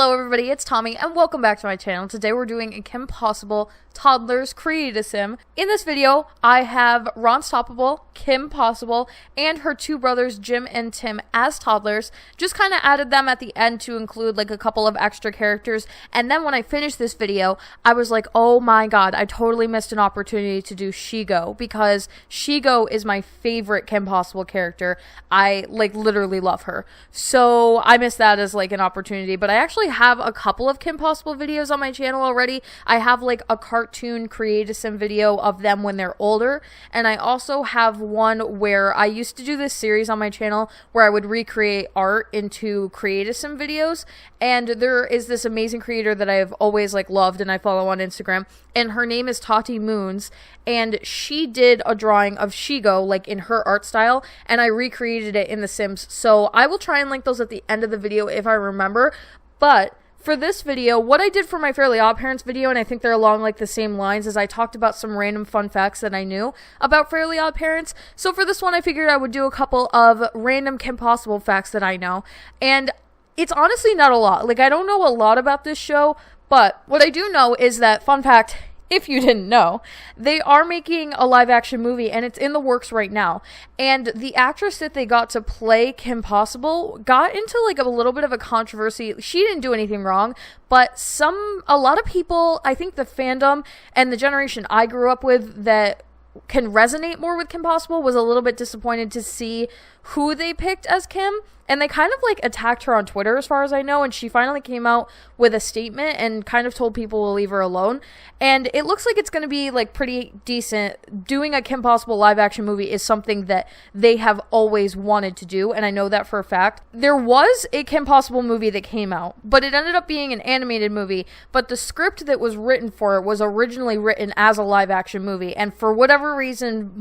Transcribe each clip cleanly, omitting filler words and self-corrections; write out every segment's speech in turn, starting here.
Hello everybody, it's Tommy and welcome back to my channel. Today we're doing a Kim Possible Toddlers Create-A-Sim. In this video, I have Ron Stoppable, Kim Possible, and her two brothers Jim and Tim as toddlers. Just kind of added them at the end to include like a couple of extra characters. And then when I finished this video, I was like, oh my god, I totally missed an opportunity to do Shigo, because Shigo is my favorite Kim Possible character. I like literally love her. So I missed that as like an opportunity, but I actually have a couple of Kim Possible videos on my channel already. I have like a cartoon Create-A-Sim video of them when they're older, and I also have one where I used to do this series on my channel where I would recreate art into Create-A-Sim videos, and there is this amazing creator that I have always like loved and I follow on Instagram, and her name is Tati Moons, and she did a drawing of Shigo like in her art style, and I recreated it in The Sims. So I will try and link those at the end of the video if I remember. But for this video, what I did for my Fairly OddParents video, and I think they're along like the same lines, is I talked about some random fun facts that I knew about Fairly OddParents. So for this one, I figured I would do a couple of random Kim Possible facts that I know. And it's honestly not a lot. Like, I don't know a lot about this show, but what I do know is that, fun fact, if you didn't know, they are making a live action movie and it's in the works right now. And the actress that they got to play Kim Possible got into like a little bit of a controversy. She didn't do anything wrong, but a lot of people, I think the fandom and the generation I grew up with that can resonate more with Kim Possible, was a little bit disappointed to see who they picked as Kim. And they kind of like attacked her on Twitter as far as I know, and she finally came out with a statement and kind of told people to leave her alone. And it looks like it's going to be like pretty decent. Doing a Kim Possible live action movie is something that they have always wanted to do, and I know that for a fact. There was a Kim Possible movie that came out, but it ended up being an animated movie, but the script that was written for it was originally written as a live action movie, and for whatever reason,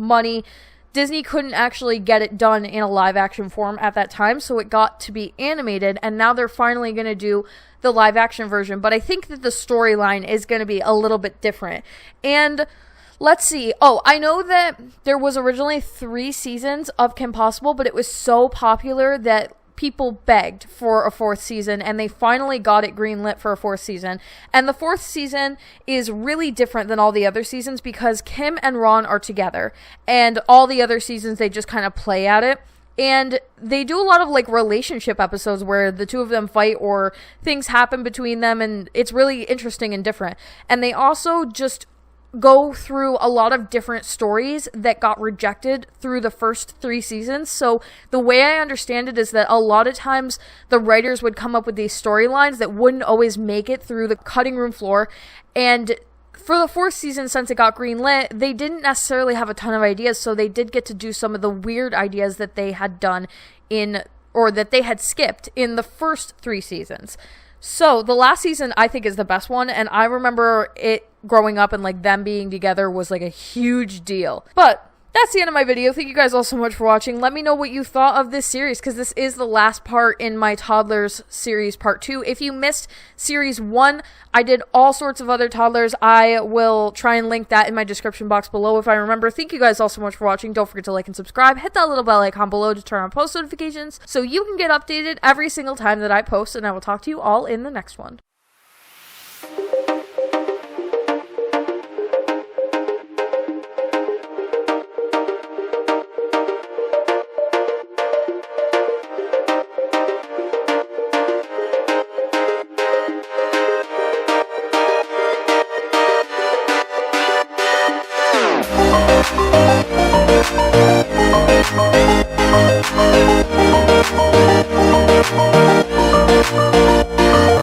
Disney couldn't actually get it done in a live action form at that time, so it got to be animated, and now they're finally going to do the live action version. But I think that the storyline is going to be a little bit different. And let's see. Oh, I know that there was originally 3 seasons of Kim Possible, but it was so popular that people begged for a 4th season, and they finally got it greenlit for a 4th season. And the 4th season is really different than all the other seasons because Kim and Ron are together, and all the other seasons they just kind of play at it. And they do a lot of like relationship episodes where the two of them fight or things happen between them, and it's really interesting and different. And they also just go through a lot of different stories that got rejected through the first 3 seasons. So the way I understand it is that a lot of times the writers would come up with these storylines that wouldn't always make it through the cutting room floor. And for the 4th season, since it got greenlit, they didn't necessarily have a ton of ideas, so they did get to do some of the weird ideas that they had done or that they had skipped in the first 3 seasons. So the last season I think is the best one, and I remember it growing up and like them being together was like a huge deal. But that's the end of my video. Thank you guys all so much for watching. Let me know what you thought of this series, because this is the last part in my Toddlers series part 2. If you missed series 1, I did all sorts of other toddlers. I will try and link that in my description box below if I remember. Thank you guys all so much for watching. Don't forget to like and subscribe. Hit that little bell icon below to turn on post notifications so you can get updated every single time that I post, and I will talk to you all in the next one.